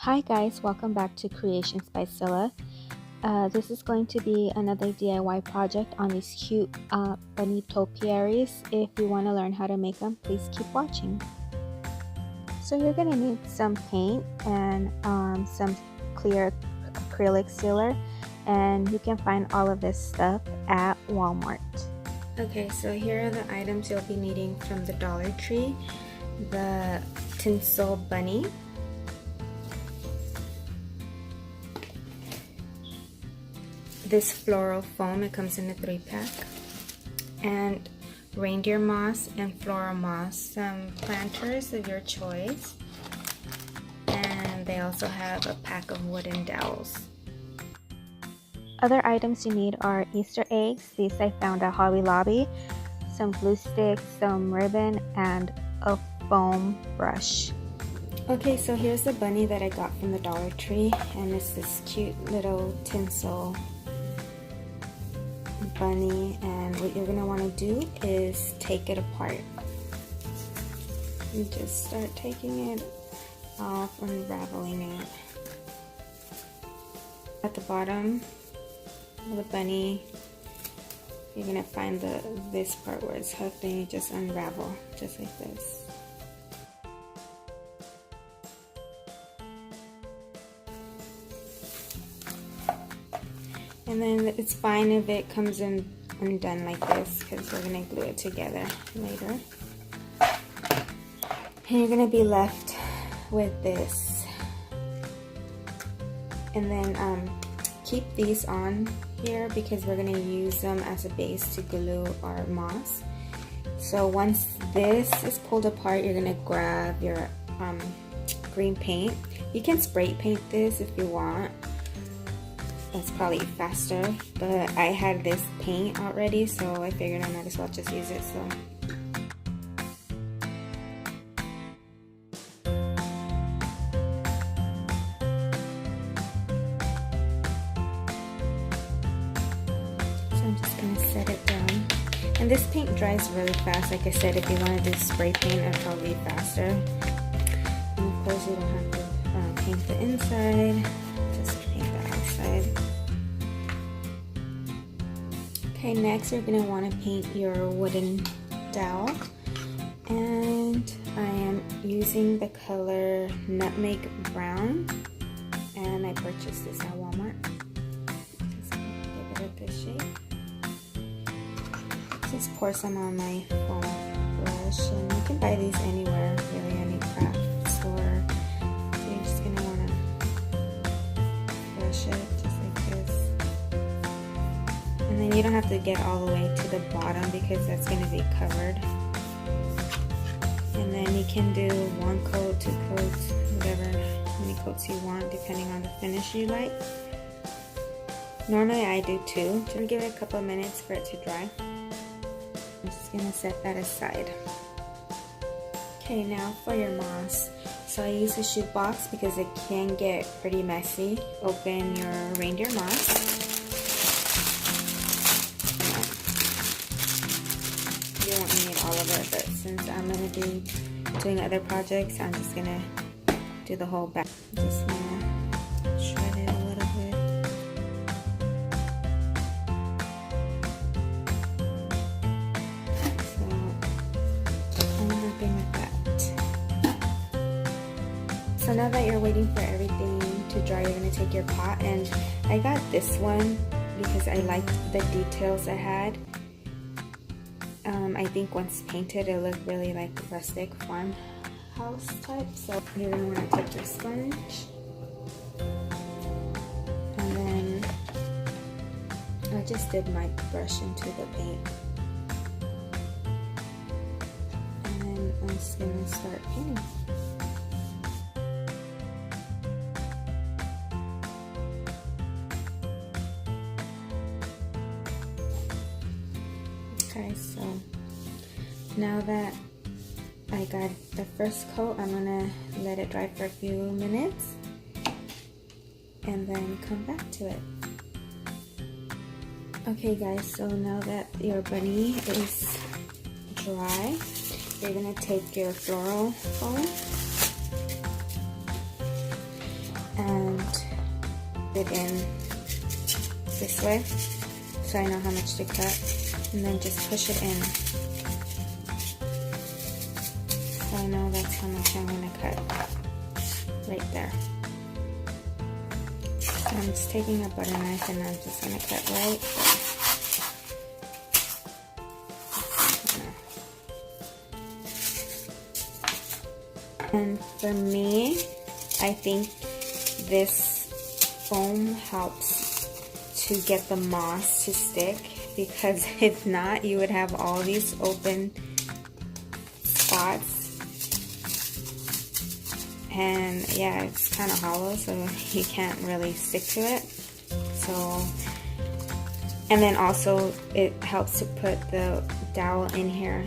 Hi guys, welcome back to Creations by Scylla. This is going to be another DIY project on these cute bunny topiaries. If you want to learn how to make them, please keep watching. So you're going to need some paint and some clear acrylic sealer, and you can find all of this stuff at Walmart. Okay, so here are the items you'll be needing from the Dollar Tree. The tinsel bunny, this floral foam, it comes in a 3-pack, and reindeer moss and floral moss, some planters of your choice, and they also have a pack of wooden dowels. Other items you need are Easter eggs. These I found at Hobby Lobby, some glue sticks, some ribbon, and a foam brush. Okay, so here's the bunny that I got from the Dollar Tree, and it's this cute little tinsel bunny, and what you're going to want to do is take it apart. You just start taking it off, unraveling it. At the bottom of the bunny, you're going to find this part where it's hooked, and you just unravel just like this. And then it's fine if it comes in undone like this, because we're going to glue it together later. And you're going to be left with this. And then keep these on here because we're going to use them as a base to glue our moss. So once this is pulled apart, you're going to grab your green paint. You can spray paint this if you want. It's probably faster, but I had this paint already, so I figured I might as well just use it. So I'm just gonna set it down, and this paint dries really fast. Like I said, if you want to do spray paint, it'll probably be faster. And of course, you don't have to paint the inside. Outside. Okay, next you're going to want to paint your wooden dowel, and I am using the color Nutmeg Brown, and I purchased this at Walmart. Just give it a good shake. Just pour some on my foam brush, and you can buy these anywhere, really, any craft store. So you're just going to want to brush it just like this, and then you don't have to get all the way to the bottom because that's going to be covered. And then you can do 1 coat, 2 coats, whatever many coats you want depending on the finish you like. Normally I do 2. Just give it a couple of minutes for it to dry. I'm just going to set that aside. Okay, now for your moss. So I use a shoe box because it can get pretty messy. Open your reindeer moss. You won't need all of it, but since I'm going to be doing other projects, I'm just going to do the whole back. Just going to shred it a little bit. So now that you're waiting for everything to dry, you're going to take your pot, and I got this one because I liked the details it had. I think once painted it looked really like rustic farmhouse type. So you're going to want to take your sponge, and then I just did my brush into the paint, and then I'm just going to start painting. Okay, so now that I got the first coat, I'm gonna let it dry for a few minutes and then come back to it. Okay guys, so now that your bunny is dry, you're gonna take your floral foam it in this way so I know how much to cut, and then just push it in so I know that's how much I'm going to cut right there. So I'm just taking a butter knife and I'm just going to cut right there. And for me, I think this foam helps to get the moss to stick, because if not, you would have all these open spots. And yeah, it's kind of hollow, so you can't really stick to it. So, and then also it helps to put the dowel in here,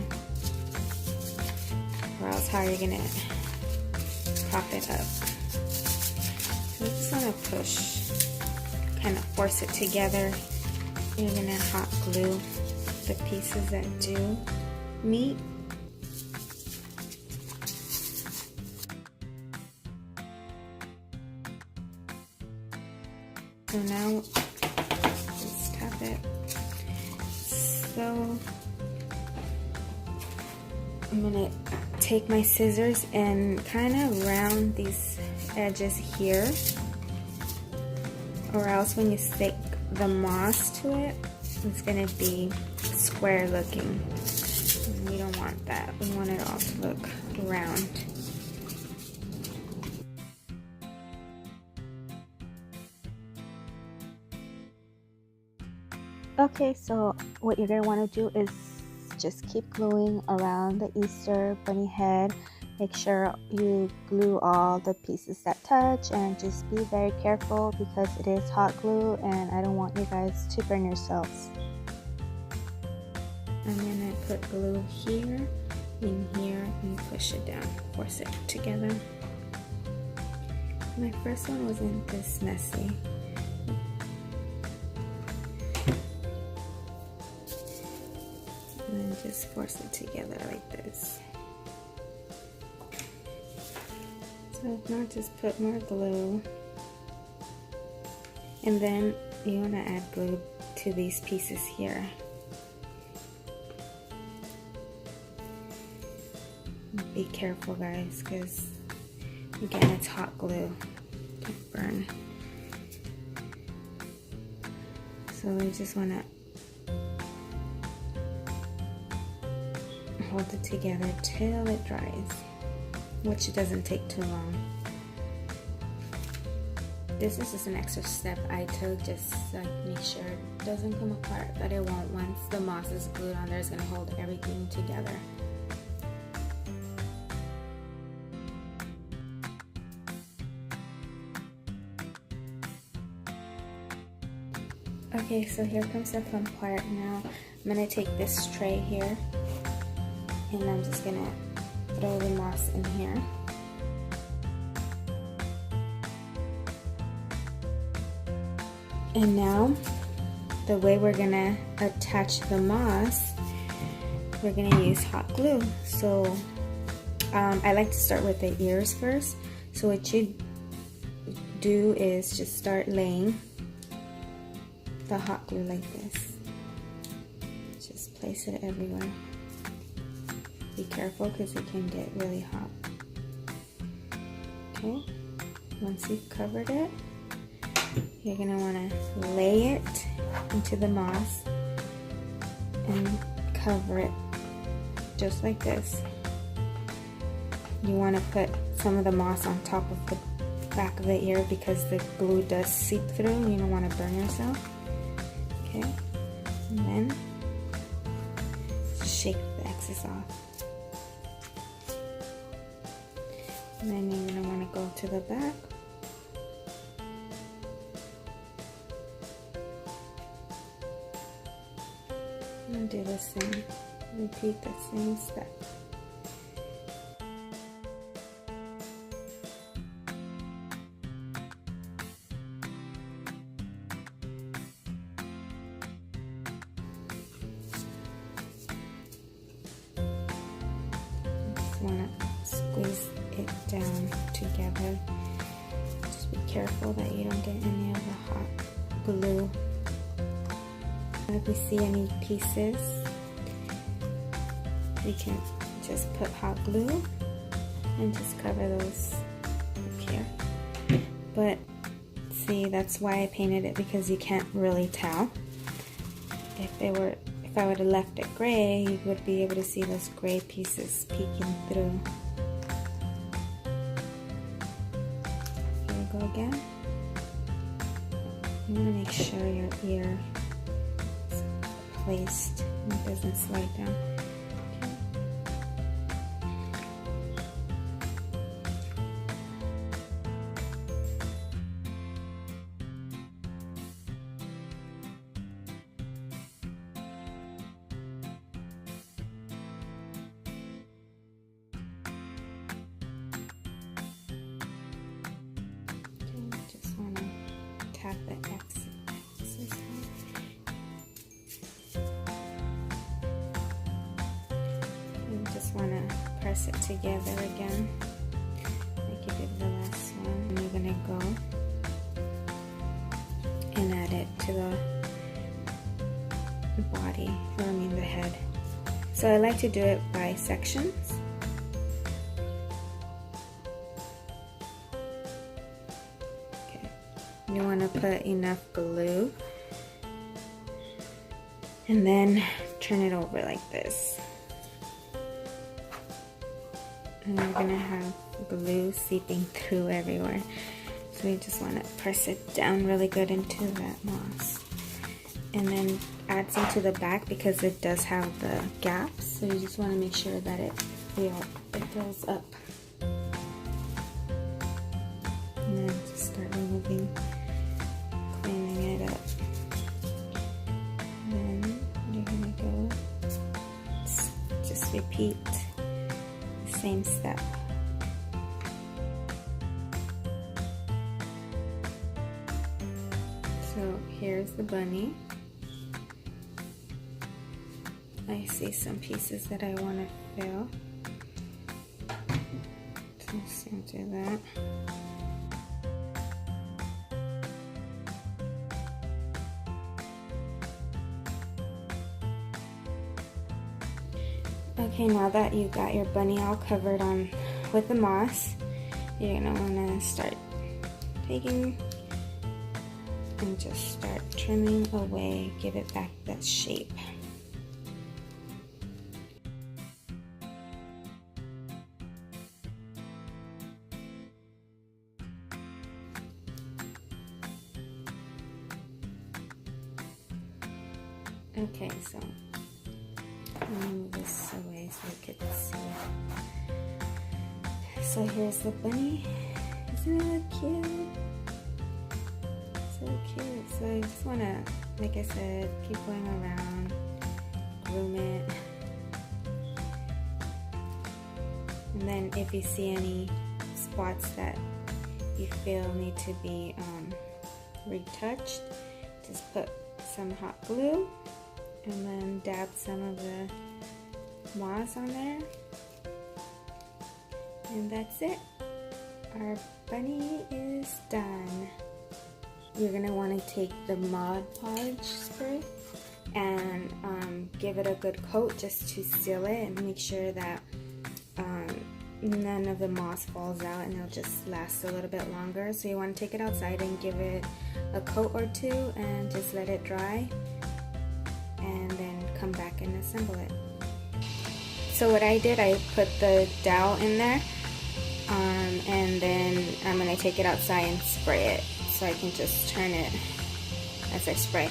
or else how are you gonna prop it up? So you just wanna push, kind of force it together. You're gonna hot glue the pieces that do meet. So now, just tap it. So I'm gonna take my scissors and kind of round these edges here, or else when you stick the moss to it, it's gonna be square looking. And we don't want that. We want it all to look round. Okay, so what you're going to want to do is just keep gluing around the Easter bunny head. Make sure you glue all the pieces that touch, and just be very careful because it is hot glue and I don't want you guys to burn yourselves. I'm going to put glue here, in here, and push it down, force it together. My first one wasn't this messy. And then just force it together like this. So if not, just put more glue. And then you want to add glue to these pieces here. Be careful guys, because again, it's hot glue. Don't burn. So we just want to hold it together till it dries, which doesn't take too long. This is just an extra step I took, just like make sure it doesn't come apart, but it won't. Once the moss is glued on there, it's going to hold everything together. Okay, so here comes the fun part. Now I'm going to take this tray here, and I'm just gonna throw the moss in here. And now, the way we're gonna attach the moss, we're gonna use hot glue. So, I like to start with the ears first. So what you do is just start laying the hot glue like this. Just place it everywhere. Be careful because it can get really hot. Okay, once you've covered it, you're going to want to lay it into the moss and cover it just like this. You want to put some of the moss on top of the back of the ear because the glue does seep through. You don't want to burn yourself. Okay, and then shake the excess off. And then you're going to want to go to the back. And do the same. Repeat the same step. Just want to squeeze it down together. Just be careful that you don't get any of the hot glue. If we see any pieces, we can just put hot glue and just cover those up here. But see, that's why I painted it, because you can't really tell. If I would have left it gray, you would be able to see those gray pieces peeking through. Here we go again. You want to make sure your ear is placed and it doesn't slide down. Tap the axis. You just want to press it together again, like you did the last one. And you're going to go and add it to the body, or I mean the head. So I like to do it by sections. You want to put enough glue and then turn it over like this. And you're going to have glue seeping through everywhere. So you just want to press it down really good into that moss. And then add some to the back because it does have the gaps. So you just want to make sure that it fills up. And then just start removing. Cleaning it up. And then you're gonna go just repeat the same step. So here's the bunny. I see some pieces that I want to fill. So just do that. Okay, now that you got your bunny all covered on with the moss, you're gonna wanna start taking and just start trimming away, give it back that shape. Okay, so let me move this away so you can see it. So here's the bunny. Isn't it cute? So cute. So I just want to, like I said, keep going around, groom it. And then if you see any spots that you feel need to be retouched, just put some hot glue and then dab some of the moss on there, and that's it. Our bunny is done. You're gonna want to take the Mod Podge spray and give it a good coat just to seal it and make sure that none of the moss falls out, and it'll just last a little bit longer. So you want to take it outside and give it a coat or two and just let it dry, and then come back and assemble it. So what I did, I put the dowel in there, and then I'm going to take it outside and spray it, so I can just turn it as I spray.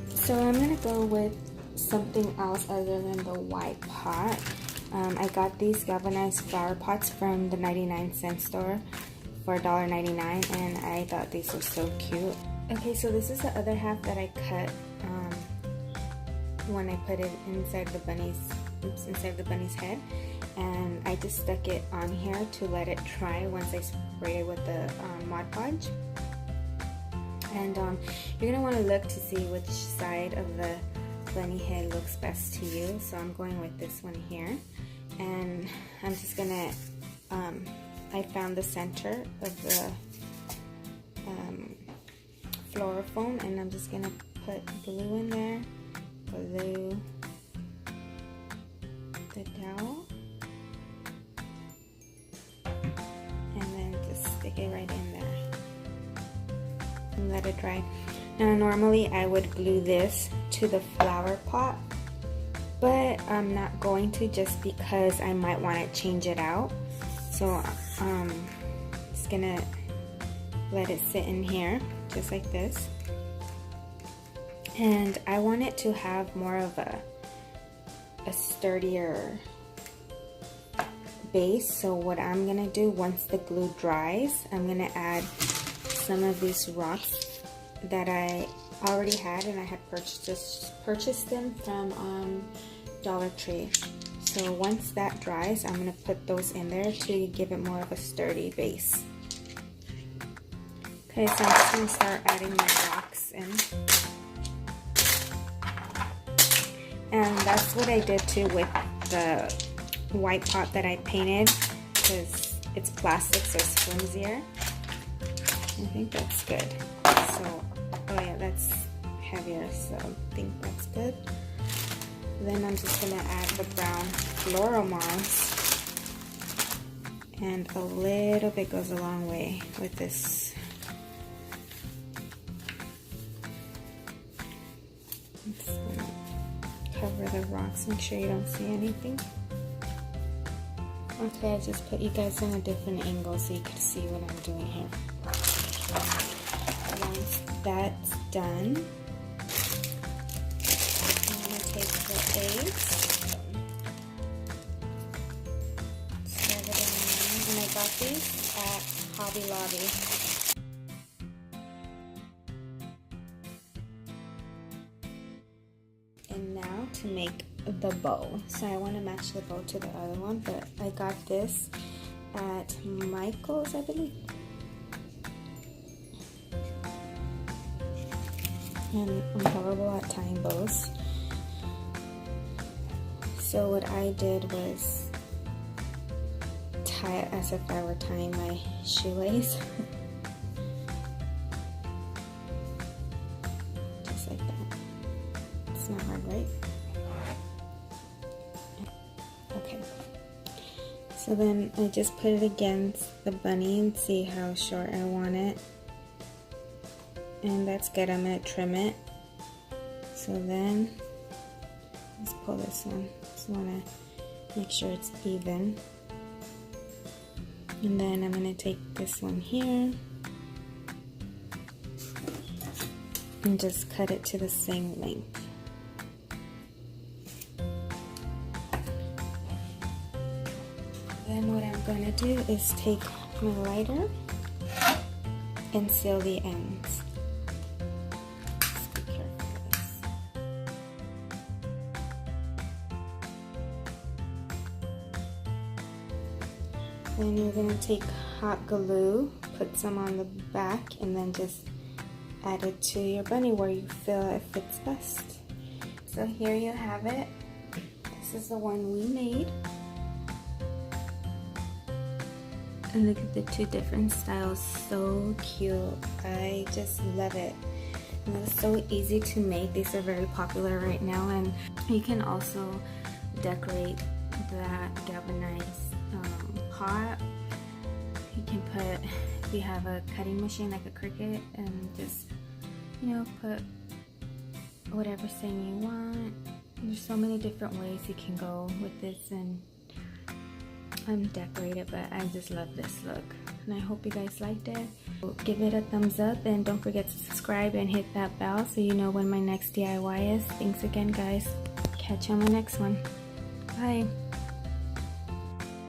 So I'm going to go with something else other than the white pot. I got these galvanized flower pots from the 99-cent store for $1.99, and I thought these were so cute. Okay, so this is the other half that I cut when I put it inside the bunny's head, and I just stuck it on here to let it dry once I spray it with the Mod Podge. And you're gonna want to look to see which side of the bunny head looks best to you. So I'm going with this one here, and I'm just gonna I found the center of the floral foam, and I'm just gonna put glue in there, glue the dowel, and then just stick it right in there and let it dry. Now normally I would glue this to the flower pot, but I'm not going to, just because I might want to change it out. So just gonna let it sit in here just like this, and I want it to have more of a sturdier base. So what I'm gonna do, once the glue dries, I'm gonna add some of these rocks that I already had, and I had purchased them from Dollar Tree. So once that dries, I'm gonna put those in there to give it more of a sturdy base. Okay, so I'm just gonna start adding my rocks in. And that's what I did too with the white pot that I painted, because it's plastic, so it's flimsier. I think that's good. So, oh yeah, that's heavier, so I think that's good. Then I'm just gonna add the brown floral moss, and a little bit goes a long way with this. I'm just gonna cover the rocks, make sure you don't see anything. Okay, I just put you guys in a different angle so you can see what I'm doing here. Once that's done, I'm going to take the eggs, serve it in there, and I got these at Hobby Lobby. And now to make the bow. So I want to match the bow to the other one, but I got this at Michael's, I believe. And I'm horrible at tying bows. So what I did was tie it as if I were tying my shoelace. Just like that. It's not hard, right? Okay. So then I just put it against the bunny and see how short I want it. And that's good. I'm going to trim it. So then, let's pull this one. Just want to make sure it's even. And then I'm going to take this one here and just cut it to the same length. Then what I'm going to do is take my lighter and seal the ends. Then you're going to take hot glue, put some on the back, and then just add it to your bunny where you feel it fits best. So here you have it. This is the one we made. And look at the two different styles, so cute. I just love it. And it's so easy to make. These are very popular right now, and you can also decorate that galvanized pot. You can put, if you have a cutting machine like a Cricut, and just, you know, put whatever saying you want. There's so many different ways you can go with this and decorate it, but I just love this look, and I hope you guys liked it. Give it a thumbs up, and don't forget to subscribe and hit that bell so you know when my next DIY is. Thanks again, guys. Catch you on the next one. Bye.